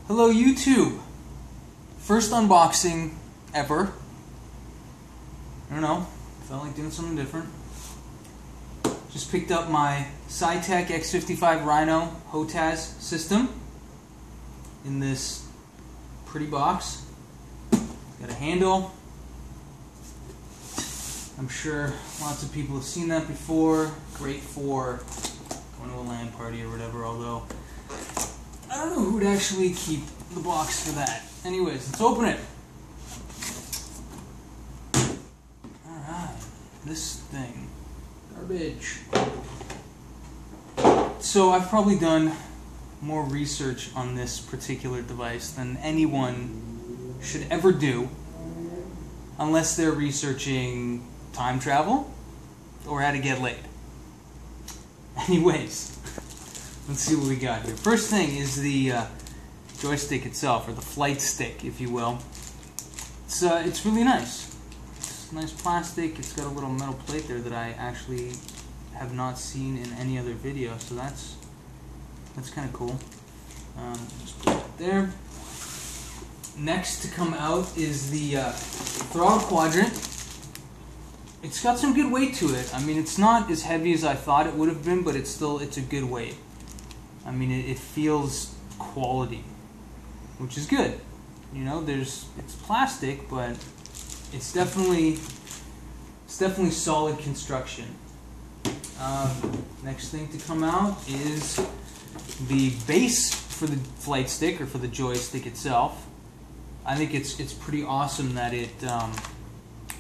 Hello YouTube! First unboxing ever. I don't know, felt like doing something different. Just picked up my Saitek X-55 Rhino H.O.T.A.S system in this pretty box. Got a handle. I'm sure lots of people have seen that before. Great for going to a LAN party or whatever, although I don't know who would actually keep the box for that. Anyways, let's open it. Alright, this thing. Garbage. So I've probably done more research on this particular device than anyone should ever do, unless they're researching time travel or how to get laid. Anyways, let's see what we got here. First thing is the joystick itself, or the flight stick, if you will. It's really nice. It's nice plastic. It's got a little metal plate there that I actually have not seen in any other video, so that's kind of cool. Just put it there. Next to come out is the Throttle Quadrant. It's got some good weight to it. I mean, it's not as heavy as I thought it would have been, but it's a good weight. I mean, it feels quality, which is good. You know, it's plastic, but it's definitely solid construction. Next thing to come out is the base for the flight stick, or for the joystick itself. I think it's pretty awesome that it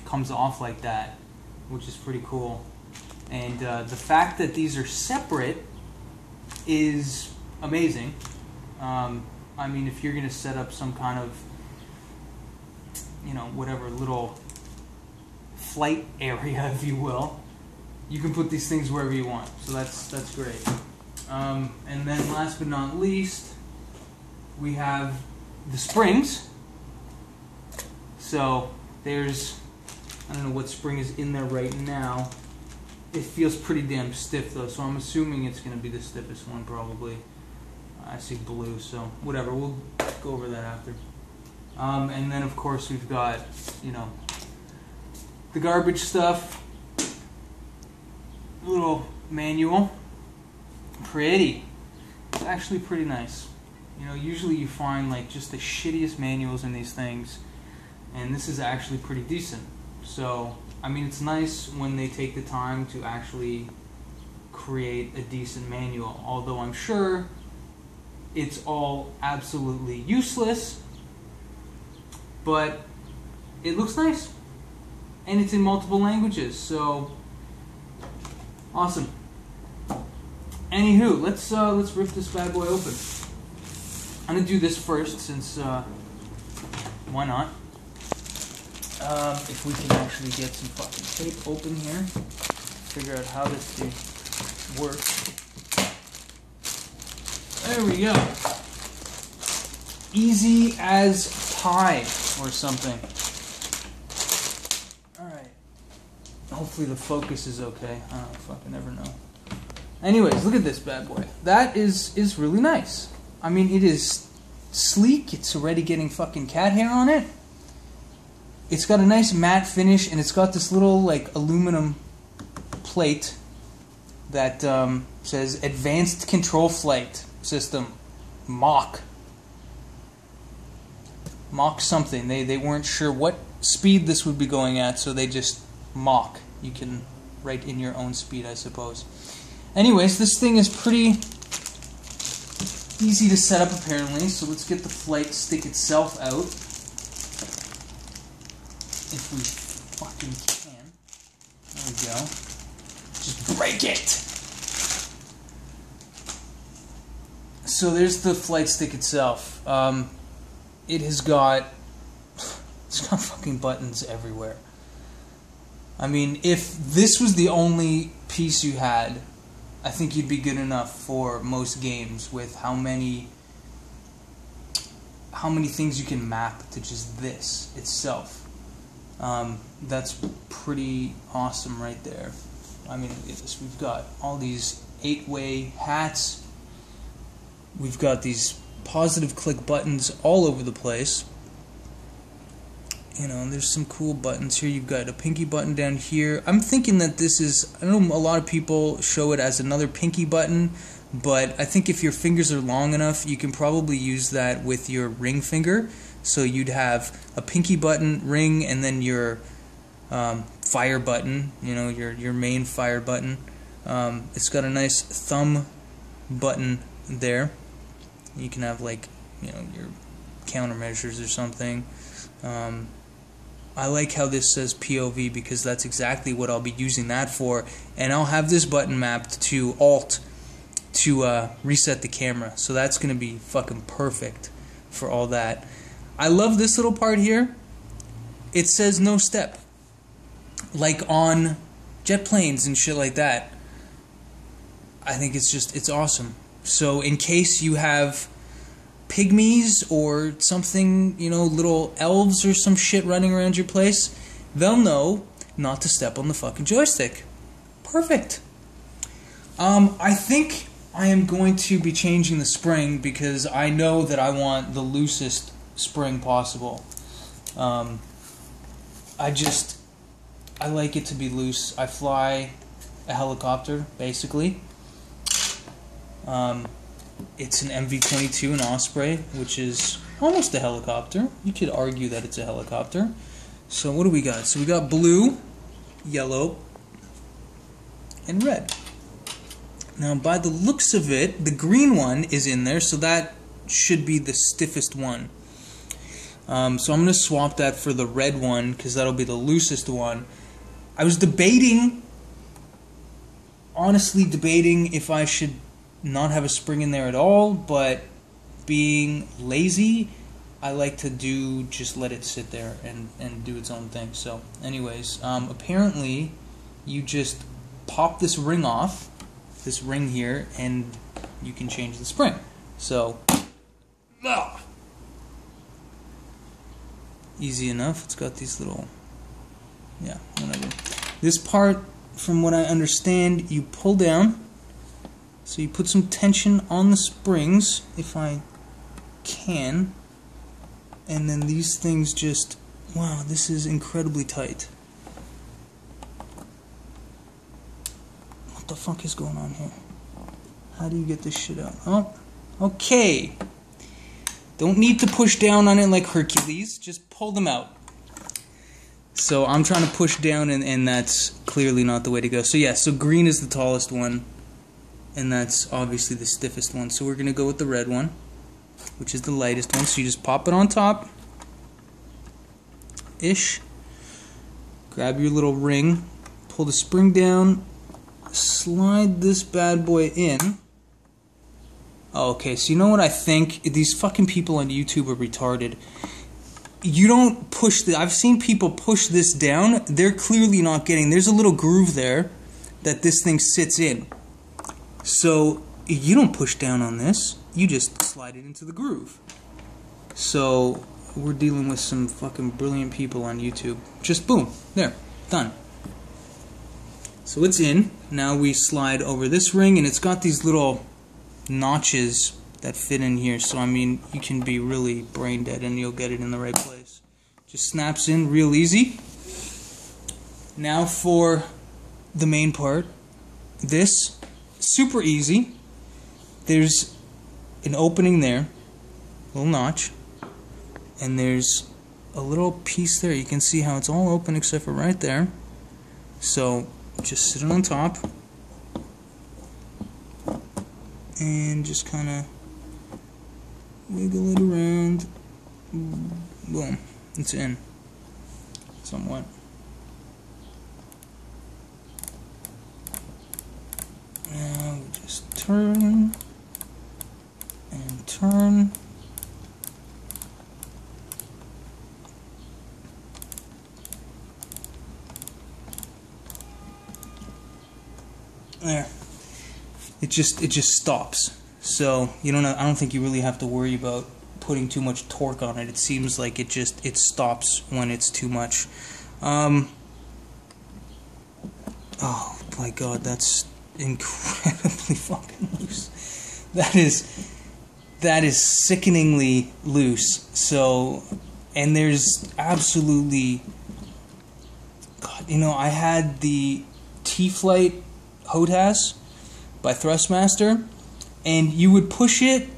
comes off like that, which is pretty cool. And the fact that these are separate is amazing. I mean, if you're going to set up some kind of, you know, whatever little flight area, if you will, you can put these things wherever you want. So that's great. And then last but not least, we have the springs. So there's, I don't know what spring is in there right now. It feels pretty damn stiff though, so I'm assuming it's going to be the stiffest one probably. I see blue, so whatever, we'll go over that after. And then of course we've got, you know, the garbage stuff. Little manual. Pretty. It's actually pretty nice. You know, usually you find like just the shittiest manuals in these things, and this is actually pretty decent. So, I mean, it's nice when they take the time to actually create a decent manual, although I'm sure it's all absolutely useless, but it looks nice, and it's in multiple languages, so awesome. Anywho, let's rip this bad boy open. I'm gonna do this first, since why not? If we can actually get some fucking tape open here, figure out how this thing works. There we go. Easy as pie or something. Alright. Hopefully the focus is okay. I don't fucking never know. Anyways, look at this bad boy. That is really nice. I mean, it is sleek. It's already getting fucking cat hair on it. It's got a nice matte finish, and it's got this little like aluminum plate that says Advanced Control Flight System, Mach something. They weren't sure what speed this would be going at, so they just Mach. You can write in your own speed, I suppose. Anyways, this thing is pretty easy to set up apparently, so let's get the flight stick itself out. If we fucking can. There we go. Just break it! So there's the flight stick itself. It's got fucking buttons everywhere. I mean, if this was the only piece you had, I think you'd be good enough for most games with how many things you can map to just this itself. That's pretty awesome right there. I mean, we've got all these 8-way hats. We've got these positive click buttons all over the place. You know, there's some cool buttons here. You've got a pinky button down here. I'm thinking that this is, I know a lot of people show it as another pinky button, but I think if your fingers are long enough, you can probably use that with your ring finger. So you'd have a pinky button, ring, and then your fire button, you know, your main fire button. It's got a nice thumb button there. You can have, like, you know, your countermeasures or something. I like how this says POV because that's exactly what I'll be using that for, and I'll have this button mapped to Alt to reset the camera, so that's going to be fucking perfect for all that. I love this little part here. It says no step, like on jet planes and shit like that. I think it's awesome. So in case you have pygmies or something, you know, little elves or some shit running around your place, they'll know not to step on the fucking joystick. Perfect. I think I am going to be changing the spring because I know that I want the loosest spring possible. I like it to be loose. I fly a helicopter, basically. It's an MV-22, an Osprey, which is almost a helicopter. You could argue that it's a helicopter. So what do we got? So we got blue, yellow, and red. Now by the looks of it, the green one is in there, so that should be the stiffest one. So I'm going to swap that for the red one, because that'll be the loosest one. I was honestly debating if I should not have a spring in there at all, but being lazy, I like to just let it sit there and do its own thing. So anyways, apparently you just pop this ring off, this ring here, and you can change the spring. So easy enough. It's got these little, yeah, whatever. This part, from what I understand, you pull down. So you put some tension on the springs, if I can, and then these things just, wow, this is incredibly tight. What the fuck is going on here? How do you get this shit out? Oh, okay. Don't need to push down on it like Hercules, just pull them out. So I'm trying to push down, and that's clearly not the way to go. So yeah, so green is the tallest one, and that's obviously the stiffest one. So we're going to go with the red one, which is the lightest one. So you just pop it on top, ish, grab your little ring, pull the spring down, slide this bad boy in. Oh, okay, so you know what I think? These fucking people on YouTube are retarded. You don't push I've seen people push this down. They're clearly not getting, there's a little groove there that this thing sits in. So you don't push down on this, you just slide it into the groove. So we're dealing with some fucking brilliant people on YouTube. Just boom, there, done. So it's in. Now we slide over this ring, and it's got these little notches that fit in here. So I mean, you can be really brain dead and you'll get it in the right place. Just snaps in real easy. Now for the main part. This, super easy. There's an opening there, little notch, and there's a little piece there. You can see how it's all open except for right there. So just sit it on top and just kind of wiggle it around. Boom, it's in somewhat. Now we just turn and turn. There. It just stops. So I don't think you really have to worry about putting too much torque on it. It seems like it stops when it's too much. Oh my god, that's incredibly fucking loose. That that is sickeningly loose. So, and there's absolutely, God, you know, I had the T-Flight H.O.T.A.S by Thrustmaster, and you would push it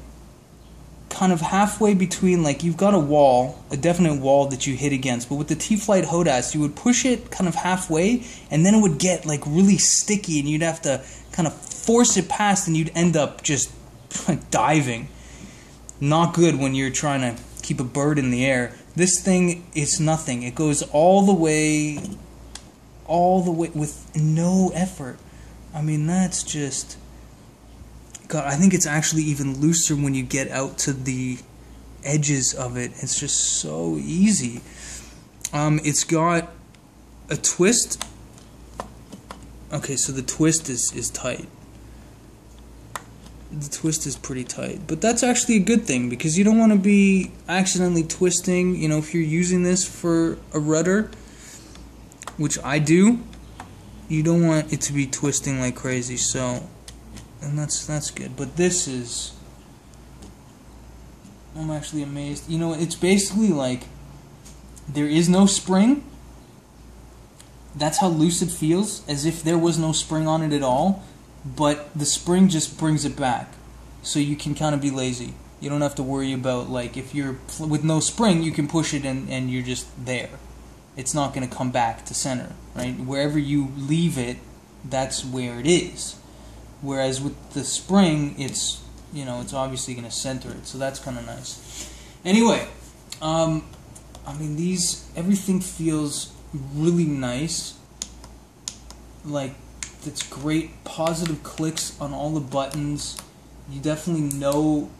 kind of halfway between, like, you've got a wall, a definite wall that you hit against, but with the T-Flight H.O.T.A.S, you would push it kind of halfway, and then it would get, like, really sticky, and you'd have to kind of force it past, and you'd end up just diving. Not good when you're trying to keep a bird in the air. This thing is nothing. It goes all the way with no effort. I mean, that's just... God, I think it's actually even looser when you get out to the edges of it. It's just so easy. It's got a twist. Okay, so the twist is tight. The twist is pretty tight. But that's actually a good thing, because you don't want to be accidentally twisting. You know, if you're using this for a rudder, which I do, you don't want it to be twisting like crazy. So... and that's good. But this is... I'm actually amazed. You know, it's basically like there is no spring. That's how loose it feels, as if there was no spring on it at all. But the spring just brings it back. So you can kind of be lazy. You don't have to worry about, like, if you're with no spring, you can push it and you're just there. It's not going to come back to center, right? Wherever you leave it, that's where it is. Whereas with the spring, it's, you know, it's obviously going to center it, so that's kind of nice. Anyway, I mean, everything feels really nice. Like, it's great, positive clicks on all the buttons. You definitely know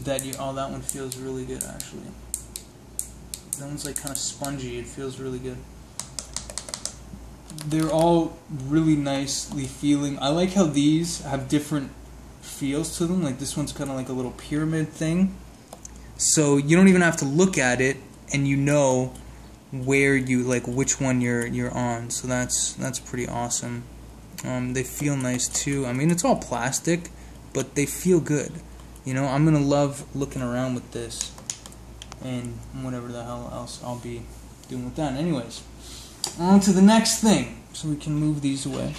that oh, that one feels really good, actually. That one's like kind of spongy. It feels really good. They're all really nicely feeling. I like how these have different feels to them. Like this one's kind of like a little pyramid thing. So you don't even have to look at it, and you know where you, like, which one you're on. So that's pretty awesome. They feel nice too. I mean, it's all plastic, but they feel good. You know, I'm gonna love looking around with this and whatever the hell else I'll be doing with that. Anyways, on to the next thing, so we can move these away.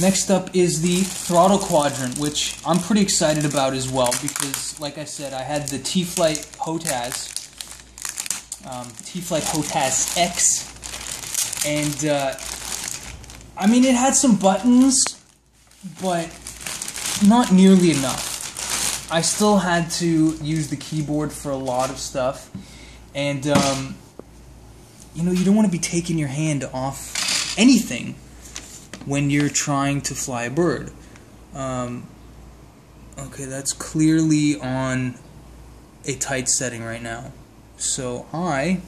Next up is the Throttle Quadrant, which I'm pretty excited about as well, because, like I said, I had the T-Flight H.O.T.A.S, T-Flight H.O.T.A.S X, and I mean, it had some buttons, but not nearly enough. I still had to use the keyboard for a lot of stuff, and you know, you don't want to be taking your hand off anything when you're trying to fly a bird. Okay, that's clearly on a tight setting right now. So I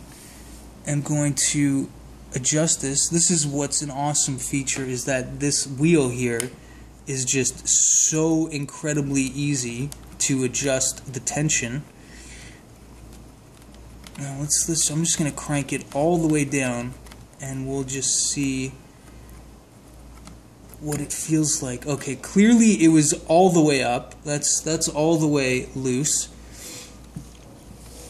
am going to adjust this. This is what's an awesome feature, is that this wheel here is just so incredibly easy to adjust the tension. Now I'm just going to crank it all the way down, and we'll just see what it feels like. Okay, clearly it was all the way up. That's all the way loose.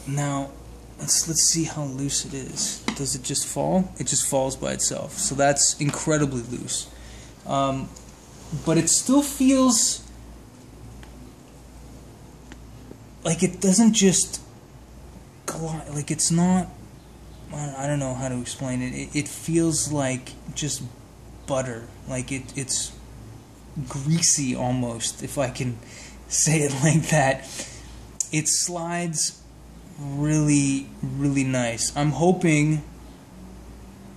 Now let's see how loose it is. Does it just fall? It just falls by itself. So that's incredibly loose. But it still feels like it doesn't just glide. Like it's not, I don't know how to explain it. It feels like just butter. Like it's greasy almost, if I can say it like that. It slides really, really nice. I'm hoping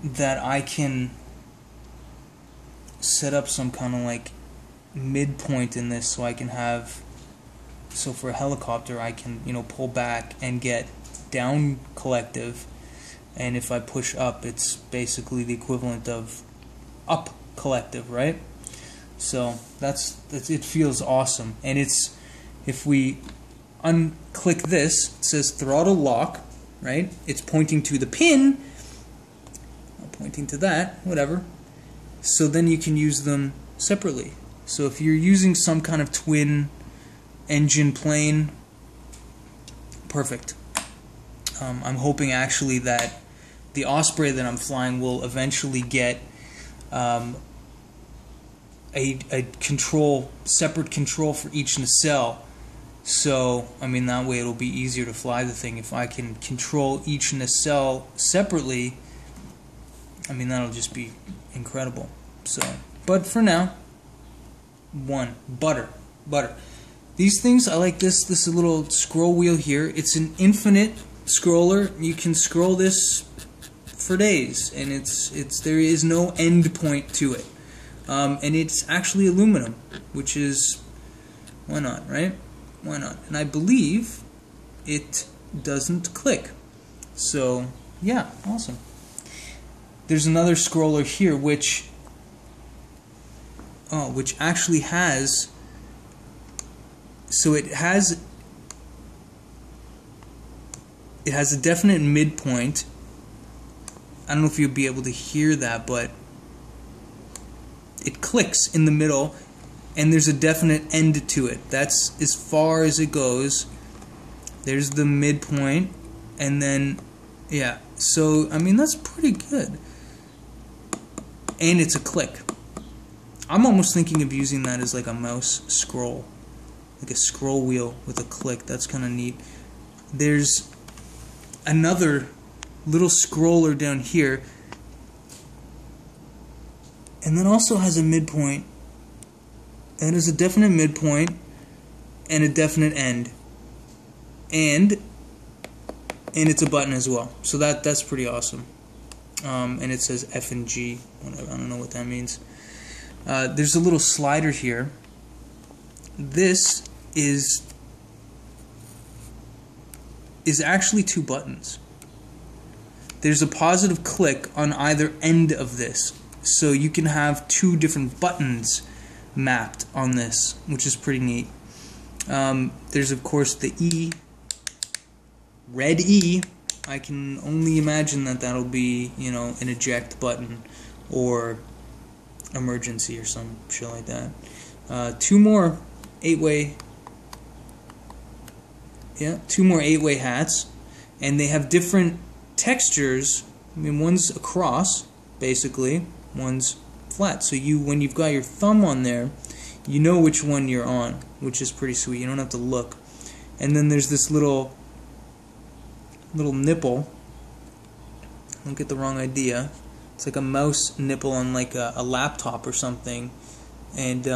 that I can set up some kind of like midpoint in this, so I can have, so for a helicopter I can, you know, pull back and get down collective, and if I push up, it's basically the equivalent of up collective, right? So it feels awesome. And it's, if we unclick this, it says throttle lock, right? It's pointing to the pin, pointing to that, whatever. So then you can use them separately. So if you're using some kind of twin engine plane. Perfect. I'm hoping actually that the Osprey that I'm flying will eventually get a separate control for each nacelle. So, I mean, that way it'll be easier to fly the thing. If I can control each nacelle separately, I mean, that'll just be incredible. So, but for now, butter. These things, I like this little scroll wheel here. It's an infinite scroller. You can scroll this for days, and there is no end point to it. And it's actually aluminum, which is, why not, right? Why not? And I believe it doesn't click. So, yeah, awesome. There's another scroller here which actually has, so it has a definite midpoint. I don't know if you'll be able to hear that, but it clicks in the middle, and there's a definite end to it. That's as far as it goes. There's the midpoint, and then, yeah. So, I mean, that's pretty good. And it's a click. I'm almost thinking of using that as like a mouse scroll. Like a scroll wheel with a click. That's kind of neat. There's another little scroller down here, and that also has a midpoint. That is a definite midpoint and a definite end, and it's a button as well. So that's pretty awesome. And it says F and G. Whatever, I don't know what that means. There's a little slider here. This is actually two buttons. There's a positive click on either end of this, so you can have two different buttons mapped on this, which is pretty neat. There's of course the E, red E. I can only imagine that that'll be, you know, an eject button or emergency or some shit like that. Two more 8-way hats, and they have different textures. I mean, one's across, basically, one's flat. So when you've got your thumb on there, you know which one you're on, which is pretty sweet. You don't have to look. And then there's this little nipple. Don't get the wrong idea. It's like a mouse nipple on like a laptop or something. And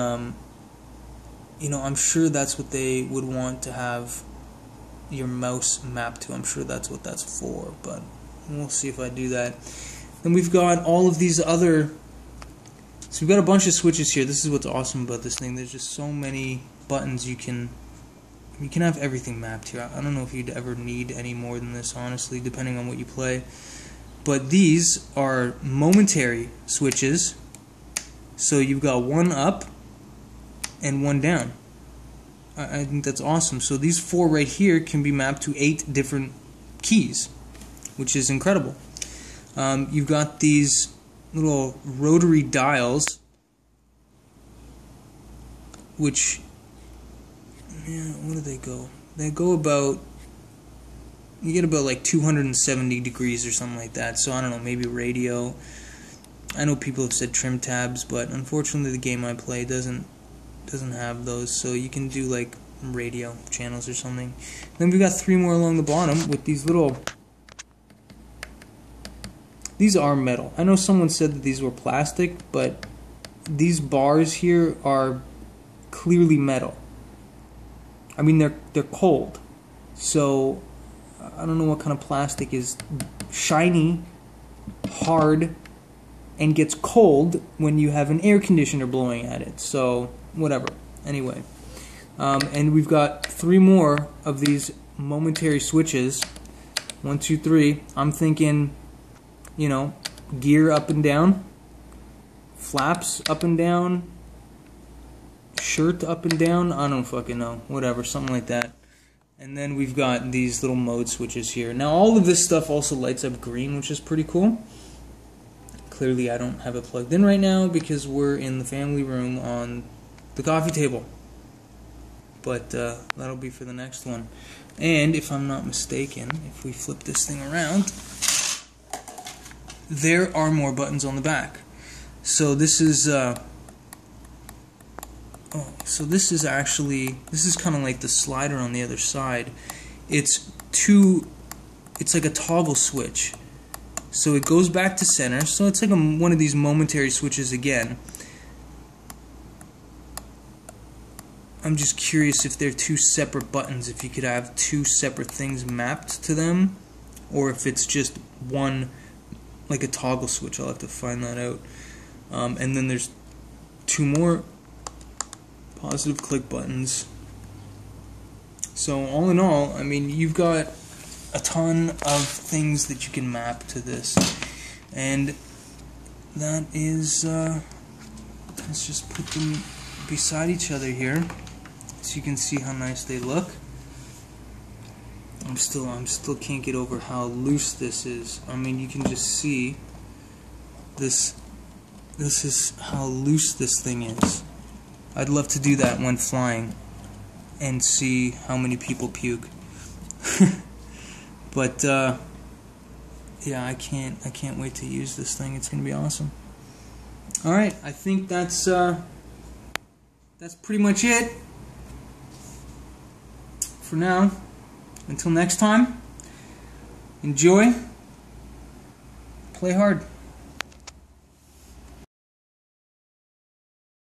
you know, I'm sure that's what they would want to have your mouse mapped to. I'm sure that's what that's for, but we'll see if I do that. Then we've got all of these other, so we've got a bunch of switches here. This is what's awesome about this thing. There's just so many buttons. You can have everything mapped here. I don't know if you'd ever need any more than this, honestly, depending on what you play. But these are momentary switches. So you've got one up and one down. I think that's awesome. So these four right here can be mapped to 8 different keys, which is incredible. You've got these little rotary dials, which, yeah, what do they go? They go about, you get about like 270 degrees or something like that. So I don't know, maybe radio. I know people have said trim tabs, but unfortunately the game I play doesn't have those, so you can do like radio channels or something. Then we've got 3 more along the bottom with these little, these are metal. I know someone said that these were plastic, but these bars here are clearly metal. I mean, they're cold, so I don't know what kind of plastic is shiny, hard, and gets cold when you have an air conditioner blowing at it. So whatever. Anyway, and we've got 3 more of these momentary switches. 1, 2, 3. I'm thinking, you know, gear up and down, flaps up and down, shirt up and down. I don't fucking know. Whatever, something like that. And then we've got these little mode switches here. Now all of this stuff also lights up green, which is pretty cool. Clearly I don't have it plugged in right now because we're in the family room on the coffee table. but that'll be for the next one. And if I'm not mistaken, if we flip this thing around, there are more buttons on the back. So this is this is kind of like the slider on the other side. It's like a toggle switch. So it goes back to center. So it's like one of these momentary switches again. I'm just curious if they're two separate buttons, if you could have two separate things mapped to them, or if it's just one, like a toggle switch. I'll have to find that out. And then there's two more positive click buttons. So all in all, I mean, you've got a ton of things that you can map to this, and that is let's just put them beside each other here so you can see how nice they look. I'm still can't get over how loose this is. I mean, you can just see this is how loose this thing is. I'd love to do that when flying and see how many people puke. But yeah, I can't wait to use this thing. It's gonna be awesome. All right, I think that's pretty much it for now. Until next time, enjoy, play hard.